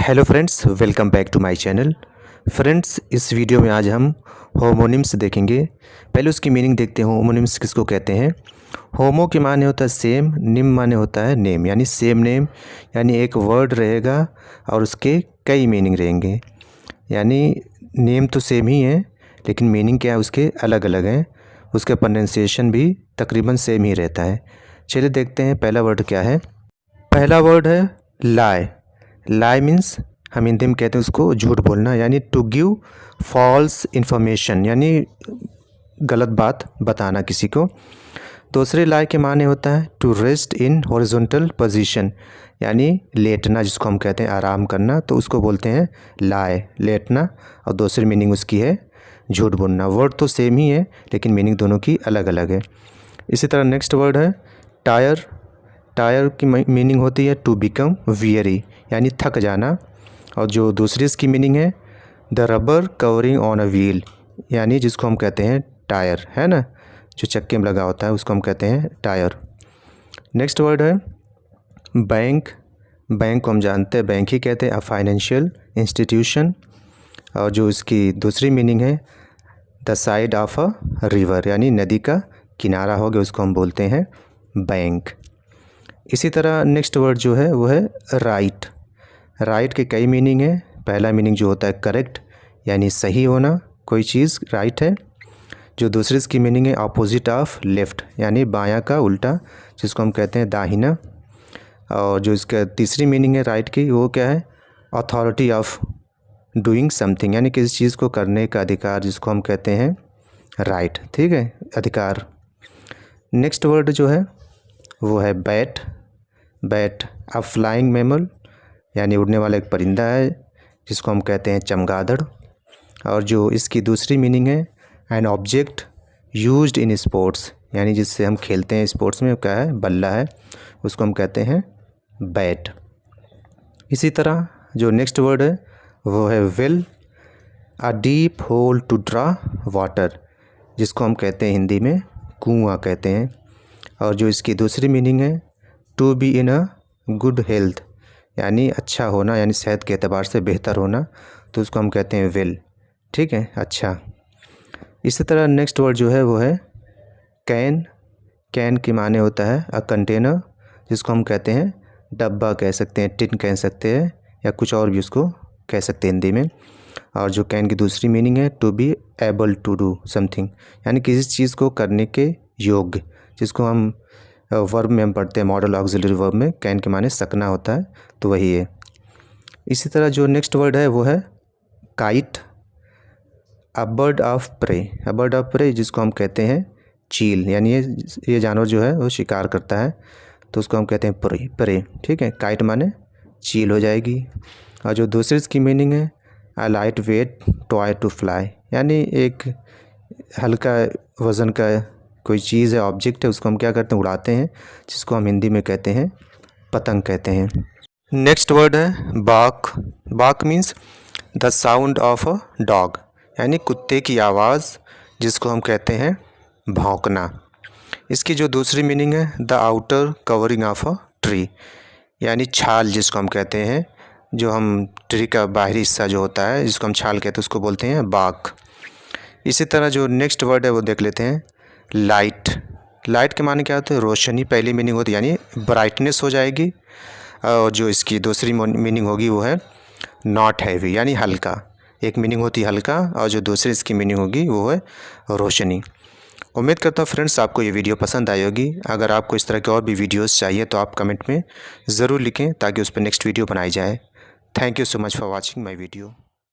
Hello friends, welcome back to my channel. Friends, इस video में आज हम होमोनिम्स देखेंगे। पहले उसकी मीनिंग देखते हैं। होमोनिम्स किसको कहते हैं? होमो के माने होता है सेम, निम माने होता है नेम, यानी सेम नेम, यानी एक वर्ड रहेगा और उसके कई मीनिंग रहेंगे। यानी नेम तो सेम ही है लेकिन मीनिंग क्या है उसके अलग अलग हैं। उसका प्रोनाउंसिएशन भी तकरीबन सेम ही रहता है। चलिए देखते हैं पहला वर्ड क्या है। पहला वर्ड है लाई। लाई मीन्स हम हिंदी में कहते हैं उसको झूठ बोलना, यानी टू गिव फॉल्स इन्फॉर्मेशन, यानी गलत बात बताना किसी को। दूसरे लाई के माने होता है to rest in horizontal position, यानी लेटना, जिसको हम कहते हैं आराम करना, तो उसको बोलते हैं लाई, लेटना। और दूसरी मीनिंग उसकी है झूठ बोलना। वर्ड तो सेम ही है लेकिन मीनिंग दोनों की अलग अलग है। इसी तरह नेक्स्ट वर्ड है टायर। टायर की मीनिंग होती है टू बिकम वियरी, यानी थक जाना। और जो दूसरी इसकी मीनिंग है the rubber covering on a wheel, यानी जिसको हम कहते हैं टायर, है ना, जो चक्के में लगा होता है उसको हम कहते हैं टायर। नेक्स्ट वर्ड है बैंक। बैंक को हम जानते हैं बैंक ही कहते हैं अ फाइनेंशियल इंस्टीट्यूशन। और जो इसकी दूसरी मीनिंग है the side of a river, यानी नदी का किनारा हो गया, उसको हम बोलते हैं बैंक। इसी तरह नेक्स्ट वर्ड जो है वो है राइट। राइट के कई मीनिंग है। पहला मीनिंग जो होता है करेक्ट, यानी सही होना, कोई चीज़ राइट है। जो दूसरी इसकी मीनिंग है अपोजिट ऑफ लेफ़्ट, यानी बायां का उल्टा, जिसको हम कहते हैं दाहिना। और जो इसका तीसरी मीनिंग है राइट की वो क्या है अथॉरिटी ऑफ डूइंग समथिंग, यानी किसी चीज़ को करने का अधिकार, जिसको हम कहते हैं राइट। ठीक है, अधिकार। नेक्स्ट वर्ड जो है वो है bat. Bat a flying mammal, यानी उड़ने वाला एक परिंदा है, जिसको हम कहते हैं चमगादड़। और जो इसकी दूसरी मीनिंग है an object used in sports, यानी जिससे हम खेलते हैं स्पोर्ट्स में, क्या है बल्ला है, उसको हम कहते हैं बैट। इसी तरह जो नेक्स्ट वर्ड है वो है well. A deep hole to draw water, जिसको हम कहते हैं हिंदी में कुआं कहते हैं। और जो इसकी दूसरी मीनिंग है to be in a good health, यानी अच्छा होना, यानी सेहत के एतबार से बेहतर होना, तो उसको हम कहते हैं वेल। ठीक है, अच्छा। इसी तरह नेक्स्ट वर्ड जो है वो है कैन। कैन के माने होता है अ कंटेनर, जिसको हम कहते हैं डब्बा कह सकते हैं, टिन कह सकते हैं, या कुछ और भी उसको कह सकते हैं हिंदी में। और जो कैन की दूसरी मीनिंग है to be able to do something, यानी किसी चीज़ को करने के योग्य, जिसको हम वर्ब में हम पढ़ते हैं मॉडल ऑक्सिलरी वर्ब में कैन के माने सकना होता है, तो वही है। इसी तरह जो नेक्स्ट वर्ड है वो है kite. A bird of prey. A bird of prey, जिसको हम कहते हैं चील, यानी ये जानवर जो है वो शिकार करता है, तो उसको हम कहते हैं प्रे। प्रे, ठीक है, काइट माने चील हो जाएगी। और जो दूसरी इसकी मीनिंग है a light weight toy to fly, यानी एक हल्का वज़न का कोई चीज़ है, ऑब्जेक्ट है, उसको हम क्या करते हैं उड़ाते हैं, जिसको हम हिंदी में कहते हैं पतंग कहते हैं। नेक्स्ट वर्ड है बाक। बाक means the sound of a dog, यानी कुत्ते की आवाज़, जिसको हम कहते हैं भौंकना। इसकी जो दूसरी मीनिंग है the outer covering of a tree, यानी छाल, जिसको हम कहते हैं, जो हम ट्री का बाहरी हिस्सा जो होता है जिसको हम छाल कहते हैं, उसको बोलते हैं बाक। इसी तरह जो नेक्स्ट वर्ड है वो देख लेते हैं लाइट। लाइट के माने क्या होते हैं रोशनी, पहली मीनिंग होती है, यानी ब्राइटनेस हो जाएगी। और जो इसकी दूसरी मीनिंग होगी वो है नॉट हैवी, यानी हल्का। एक मीनिंग होती है हल्का और जो दूसरी इसकी मीनिंग होगी वो है रोशनी। उम्मीद करता हूँ फ्रेंड्स आपको ये वीडियो पसंद आई होगी। अगर आपको इस तरह के और भी वीडियोस चाहिए तो आप कमेंट में ज़रूर लिखें ताकि उस पर नेक्स्ट वीडियो बनाई जाए। Thank you so much for watching my video.